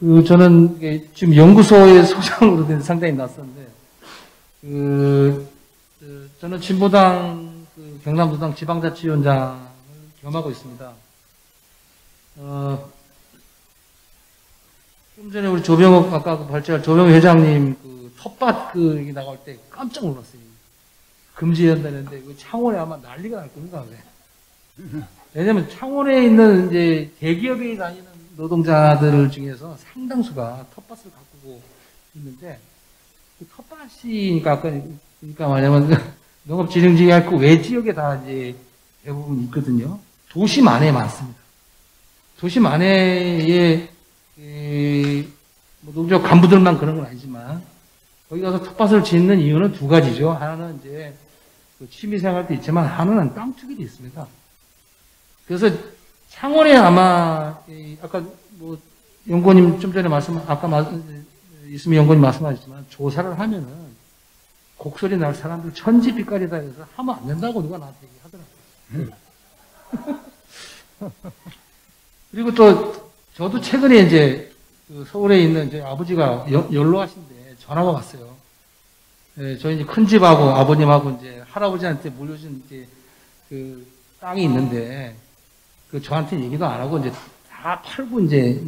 저는 이게 지금 연구소의 소장으로 된 상당히 낯선데, 저는 진보당 경남도당 지방자치위원장을 겸하고 있습니다. 좀 전에 우리 조병옥, 아까 발제할 조병옥 회장님 텃밭 얘기 나갈 때 깜짝 놀랐어요. 금지한다는데, 창원에 아마 난리가 날 겁니다. 왜냐면 창원에 있는 이제 대기업에 다니는 노동자들 중에서 상당수가 텃밭을 가꾸고 있는데, 그 텃밭이니까 그러니까 말하자면 농업진흥지역 외 지역에 다 이제 대부분 있거든요. 도심 안에 많습니다. 도심 안에의 뭐 농적 간부들만 그런 건 아니지만 거기 가서 텃밭을 짓는 이유는 두 가지죠. 하나는 이제 취미생활도 있지만 하나는 땅 투기도 있습니다. 그래서 창원에 아마 아까 뭐 연구원님 좀 전에 있으면 연구원님 말씀하셨지만 조사를 하면은 곡소리 날 사람들 천지빛깔이다 해서 하면 안 된다고 누가 나한테 얘기하더라고요. 그리고 또 저도 최근에 이제 서울에 있는 이제 아버지가 연로하신데 전화가 왔어요. 네, 저희 이제 큰 집하고 아버님하고 이제 할아버지한테 물려준 이제 땅이 있는데 저한테 얘기도 안 하고 이제 다 팔고 이제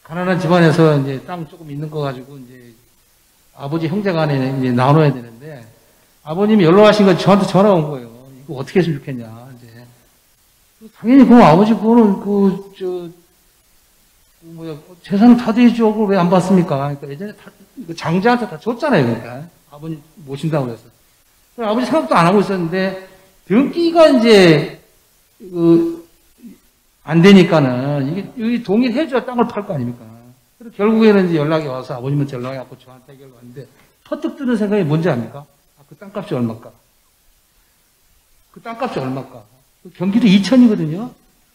가난한 집안에서 이제 땅 조금 있는 거 가지고 이제 아버지 형제간에 이제 나눠야 되는데 아버님이 연락하신 거 저한테 전화 온 거예요. 이거 어떻게 했으면 좋겠냐 이제 당연히 그럼 아버지 그거는 재산 타대해 주고 왜 안 받습니까? 그러니까 예전에 장자한테 다 줬잖아요. 그러니까 아버님 모신다고 그래서 아버지 생각도 안 하고 있었는데 등기가 이제 안 되니까는 이게 동일해줘야 땅을 팔 거 아닙니까? 그래서 결국에는 이제 연락이 와서 아버님한테 연락이 왔고 저한테 연락이 왔는데 퍼뜩 드는 생각이 뭔지 압니까? 그 땅값이 얼마일까? 그 땅값이 얼마일까? 경기도 이천이거든요.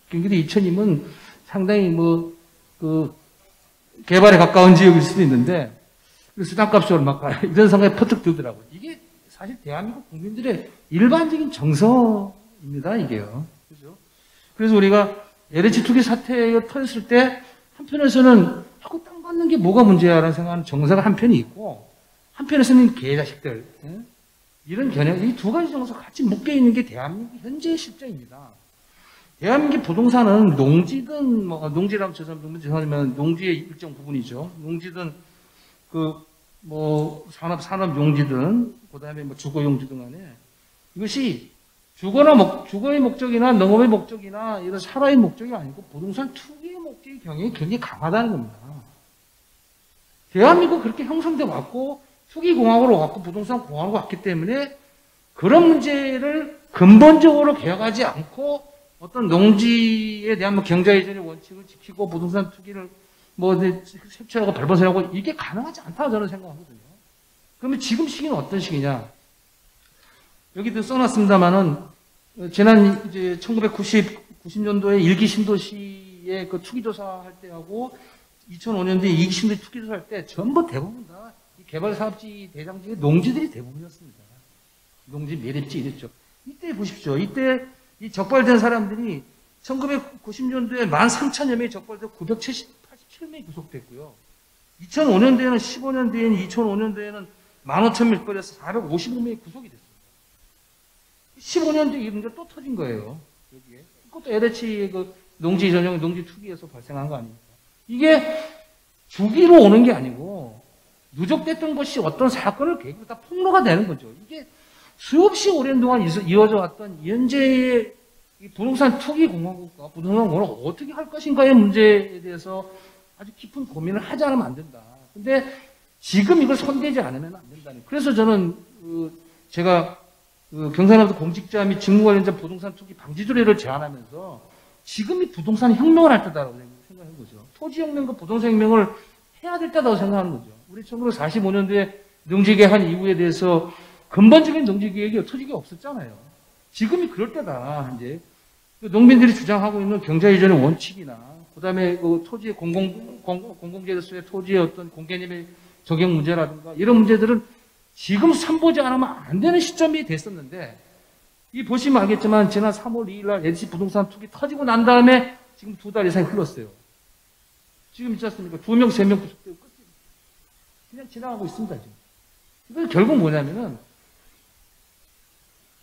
경기도 이천이면 상당히 개발에 가까운 지역일 수도 있는데 그래서 땅값이 얼마일까? 이런 생각이 퍼뜩 들더라고요. 이게 사실 대한민국 국민들의 일반적인 정서입니다. 이게요. 그죠? 그래서 우리가 LH 투기 사태가 터졌을 때 한편에서는 자꾸 땅 받는 게 뭐가 문제야라는 생각하는 정서가 한편이 있고 한편에서는 개자식들 이런 개념 이 두 가지 정서가 같이 묶여 있는 게 대한민국 현재의 실정입니다. 대한민국 부동산은 농지든 농지라면 죄송하지만 농지의 일정 부분이죠. 농지든 산업 용지든 그다음에 주거 용지든 간에 이것이 주거의 목적이나 농업의 목적이나 이런 살아의 목적이 아니고 부동산 투기의 목적의 경향이 굉장히 강하다는 겁니다. 대한민국 그렇게 형성돼 왔고 투기공화국으로 왔고 부동산 공화국으로 왔기 때문에 그런 문제를 근본적으로 개혁하지 않고 어떤 농지에 대한 경자이전의 원칙을 지키고 부동산 투기를 색출하고 발버둥하고 이게 가능하지 않다고 저는 생각하거든요. 그러면 지금 시기는 어떤 시기냐? 여기도 써놨습니다만은, 지난 이제 90년도에 일기 신도시의 투기조사할 때하고 2005년도에 이기 신도시 투기조사할 때 전부 대부분 다 개발사업지 대상지의 농지들이 대부분이었습니다. 농지 매립지 이랬죠. 이때 보십시오. 이때 이 적발된 사람들이 1990년도에 13,000여 명이 적발돼서 987명이 구속됐고요. 2005년도에는 15년 뒤에는 2005년도에는 15,000명 적발해서 455명이 구속이 됐습니다. 15년 뒤에 이 문제가 또 터진 거예요. 여기에. 그것도 LH 농지 전용 농지 투기에서 발생한 거 아닙니까? 이게 주기로 오는 게 아니고 누적됐던 것이 어떤 사건을 계기로 다 폭로가 되는 거죠. 이게 수없이 오랜 동안 이어져 왔던 현재의 부동산 투기 공화국과 부동산 공화국을 어떻게 할 것인가의 문제에 대해서 아주 깊은 고민을 하지 않으면 안 된다. 근데 지금 이걸 손대지 않으면 안 된다는. 그래서 저는 제가 경상남도 공직자 및 직무 관련자 부동산 투기 방지 조례를 제안하면서 지금이 부동산 혁명을 할 때다라고 생각하는 거죠. 토지 혁명과 부동산 혁명을 해야 될 때다고 생각하는 거죠. 우리 1945년도에 농지개혁한 이후에 대해서 근본적인 농지개혁이 토지가 없었잖아요. 지금이 그럴 때다. 이제 농민들이 주장하고 있는 경자이전의 원칙이나 그다음에 토지의 공공재로서의 토지의 어떤 공개념의 적용 문제라든가 이런 문제들은 지금 선보지 않으면 안 되는 시점이 됐었는데 이 보시면 알겠지만 지난 3월 2일 날 LH 부동산 투기 터지고 난 다음에 지금 2달 이상이 흘렀어요. 지금 있지 않습니까? 2명, 3명 구속되고 끝이 그냥 지나가고 있습니다, 지금. 이거 결국 뭐냐면은,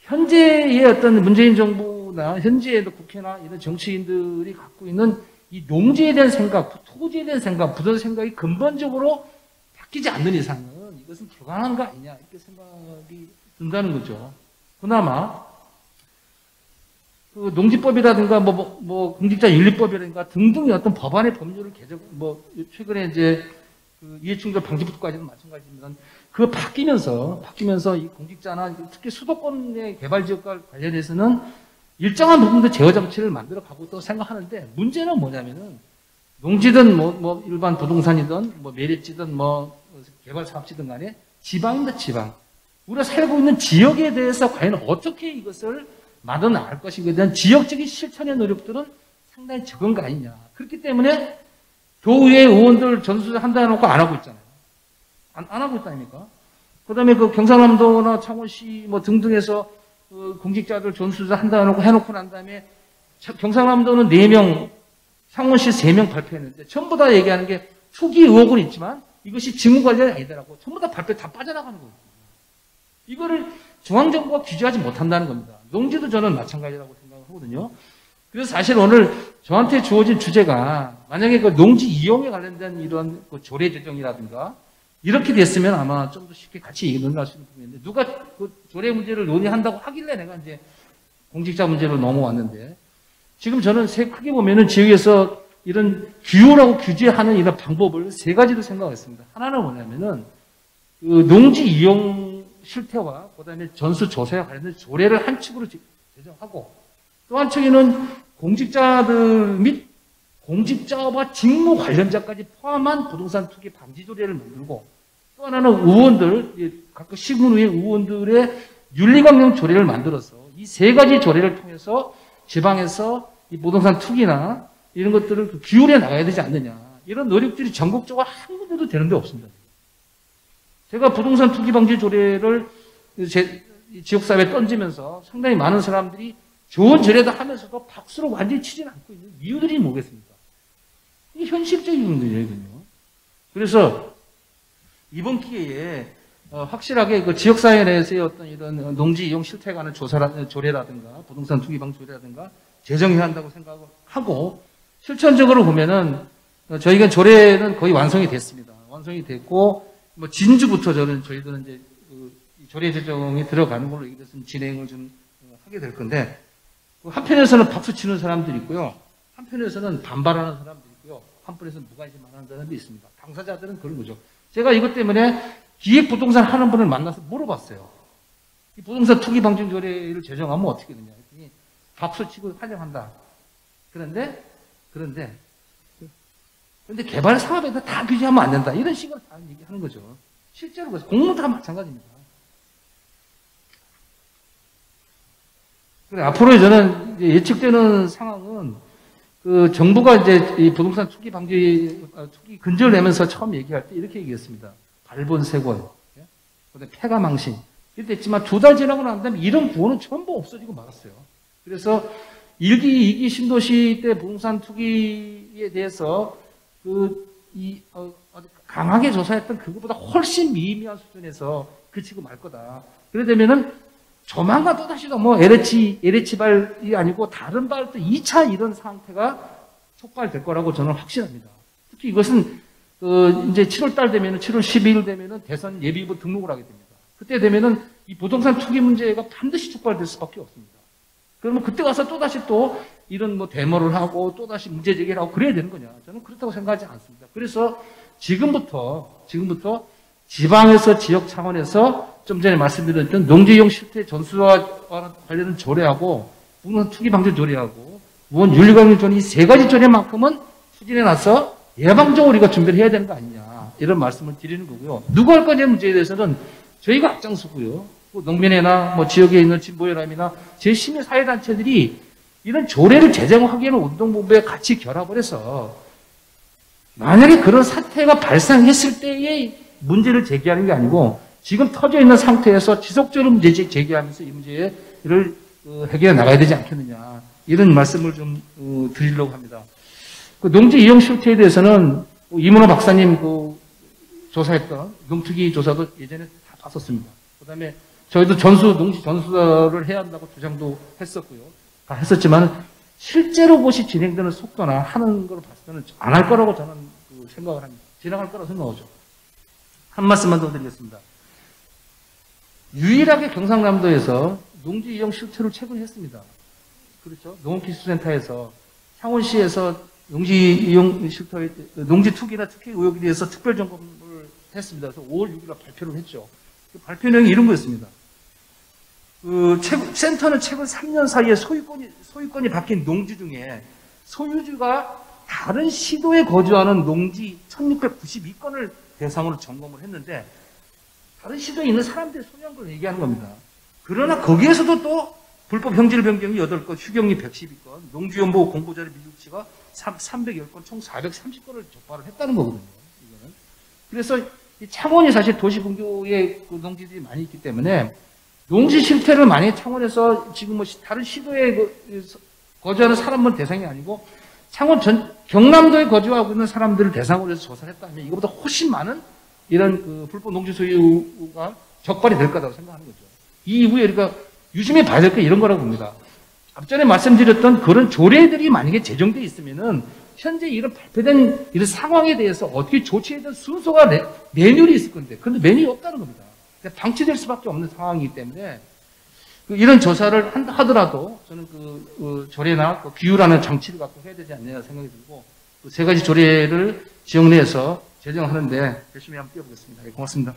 현재의 어떤 문재인 정부나 현재의 국회나 이런 정치인들이 갖고 있는 이 농지에 대한 생각, 토지에 대한 생각, 부동산 생각이 근본적으로 바뀌지 않는 이상은 이것은 불가능한 거 아니냐, 이렇게 생각이 든다는 거죠. 그나마, 그 농지법이라든가 공직자윤리법이라든가 등등의 어떤 법안의 법률을 개정, 최근에 이제 그 이해충돌 방지법까지는 마찬가지지만 그 바뀌면서 이 공직자나 특히 수도권의 개발 지역과 관련해서는 일정한 부분도 제어 장치를 만들어 가고 있다고 생각하는데 문제는 뭐냐면은 농지든 일반 부동산이든 매립지든 개발 사업지든 간에 지방입니다, 지방. 우리가 살고 있는 지역에 대해서 과연 어떻게 이것을 만들어 나갈 것인가에 대한 지역적인 실천의 노력들은 상당히 적은 거 아니냐. 그렇기 때문에 교의회 의원들 전수조사 한다 해놓고 안 하고 있잖아요. 안 하고 있다니까. 그 다음에 그 경상남도나 창원시 등등에서 공직자들 전수조사 한다 해놓고 난 다음에 경상남도는 4명, 창원시 3명 발표했는데 전부 다 얘기하는 게 투기 의혹은 있지만 이것이 직무관련이 아니더라고. 전부 다 발표 다 빠져나가는 거예요. 이거를 중앙정부가 규제하지 못한다는 겁니다. 농지도 저는 마찬가지라고 생각하거든요. 그래서 사실 오늘 저한테 주어진 주제가 만약에 그 농지 이용에 관련된 이런 그 조례 제정이라든가 이렇게 됐으면 아마 좀 더 쉽게 같이 논의할 수 있는 부분인데 누가 그 조례 문제를 논의한다고 하길래 내가 이제 공직자 문제로 넘어왔는데 지금 저는 크게 보면은 지역에서 이런 규율하고 규제하는 이런 방법을 3가지로 생각했습니다. 하나는 뭐냐면은 그 농지 이용 실태와 그다음에 전수 조사에 관련된 조례를 한 축으로 제정하고 또 한 축에는 공직자들 및 공직자와 직무 관련자까지 포함한 부동산 투기 방지 조례를 만들고 또 하나는 의원들, 각각 시군의회 의원들의 윤리강령 조례를 만들어서 이 3가지 조례를 통해서 지방에서 이 부동산 투기나 이런 것들을 규율해 나가야 되지 않느냐. 이런 노력들이 전국적으로 한 군데도 되는데 없습니다. 제가 부동산 투기 방지 조례를 제 지역사회에 던지면서 상당히 많은 사람들이 좋은 조례다 하면서도 박수로 완전히 치지는 않고 있는 이유들이 뭐겠습니까? 이게 현실적인 문제거든요. 그래서 이번 기회에 확실하게 그 지역사회 내에서의 어떤 이런 농지 이용 실태에 관한 조례라든가 부동산 투기 방지 조례라든가 제정해야 한다고 생각하고 실천적으로 보면은 저희가 조례는 거의 완성이 됐습니다. 완성이 됐고 진주부터 저희들은 이제 그 조례 제정이 들어가는 걸로 얘기 돼서 진행을 좀 하게 될 건데 한편에서는 박수 치는 사람들이 있고요. 한편에서는 반발하는 사람들이 있고요. 한편에서는 무관심하는 사람들이 있습니다. 당사자들은 그런 거죠. 제가 이것 때문에 기획부동산 하는 분을 만나서 물어봤어요. 이 부동산 투기 방지 조례를 제정하면 어떻게 되냐 했더니 박수 치고 환영한다. 그런데 개발 사업에다 다 규제하면 안 된다. 이런 식으로 다 얘기하는 거죠. 실제로 공무원 다 마찬가지입니다. 그래, 앞으로 저는 예측되는 상황은 그 정부가 이제 이 부동산 투기 방지, 투기 근절을 내면서 처음 얘기할 때 이렇게 얘기했습니다. 발본색원, 그다음에 폐가망신. 이렇게 했지만 2달 지나고 난 다음에 이런 구호는 전부 없어지고 말았어요. 그래서 1기, 2기 신도시 때 부동산 투기에 대해서 강하게 조사했던 그것보다 훨씬 미미한 수준에서 그치고 말 거다. 그래 되면은 조만간 또다시 LH발이 아니고 다른 발 또 2차 이런 상태가 촉발될 거라고 저는 확신합니다. 특히 이것은 이제 7월달 되면은 7월 12일 되면은 대선 예비후보 등록을 하게 됩니다. 그때 되면은 이 부동산 투기 문제가 반드시 촉발될 수밖에 없습니다. 그러면 그때 가서 또다시 또 이런 데모를 하고 또다시 문제 제기를 하고 그래야 되는 거냐? 저는 그렇다고 생각하지 않습니다. 그래서 지금부터 지방에서 지역 차원에서 좀 전에 말씀드렸던 농지 이용 실태 전수와 관련된 조례하고 부동산 투기 방지 조례하고 무언 윤리강령 조례 이 3가지 조례만큼은 추진해 놔서 예방적으로 우리가 준비를 해야 되는 거 아니냐 이런 말씀을 드리는 거고요. 누가 할 거냐는 문제에 대해서는 저희가 앞장서고요. 농민회나 지역에 있는 진보연합이나 제10의 사회단체들이 이런 조례를 제정하기에는 운동본부에 같이 결합을 해서 만약에 그런 사태가 발생했을 때의 문제를 제기하는 게 아니고 지금 터져 있는 상태에서 지속적으로 문제 제기하면서 이 문제를 해결해 나가야 되지 않겠느냐 이런 말씀을 좀 드리려고 합니다. 그 농지 이용 실태에 대해서는 이문호 박사님 그 조사했던 농특위 조사도 예전에 다 봤었습니다. 그 다음에 저희도 농지 전수를 해야 한다고 주장도 했었고요. 다 했었지만 실제로 그것이 진행되는 속도나 하는 걸 봤을 때는 안 할 거라고 저는 생각을 합니다. 지나갈 거라고 생각하죠. 한 말씀만 더 드리겠습니다. 유일하게 경상남도에서 농지 이용 실태를 최근에 했습니다. 그렇죠. 농업기술센터에서 창원시에서 농지 이용 실태, 농지 투기나 특혜 의혹에 대해서 특별 점검을 했습니다. 그래서 5월 6일 발표를 했죠. 그 발표 내용이 이런 거였습니다. 센터는 최근 3년 사이에 소유권이 바뀐 농지 중에 소유주가 다른 시도에 거주하는 농지 1692건을 대상으로 점검을 했는데 다른 시도에 있는 사람들의 소유한 걸 얘기하는 겁니다. 그러나 거기에서도 또 불법 형질 변경이 8건, 휴경이 112건, 농지연보 공고자료 미주치가 310건, 총 430건을 적발을 했다는 거거든요. 이거는. 그래서 창원이 사실 도시분교에 그 농지들이 많이 있기 때문에 농지 실태를 만약에 창원에서 지금 뭐 다른 시도에 거주하는 사람은 대상이 아니고 창원 경남도에 거주하고 있는 사람들을 대상으로 해서 조사를 했다면 이거보다 훨씬 많은 이런 그 불법 농지 소유가 적발이 될 거라고 생각하는 거죠. 이 이후에 우리가 유심히 봐야 될 게 이런 거라고 봅니다. 앞전에 말씀드렸던 그런 조례들이 만약에 제정되어 있으면은 현재 이런 발표된 이런 상황에 대해서 어떻게 조치해야 되는 순서가 매뉴얼이 있을 건데, 그런데 매뉴얼이 없다는 겁니다. 방치될 수밖에 없는 상황이기 때문에 이런 조사를 하더라도 저는 그 조례나 그 규율하는 장치를 갖고 해야 되지 않냐 생각이 들고 그 세 가지 조례를 지역 내에서 제정하는데 열심히 한번 뛰어보겠습니다. 고맙습니다.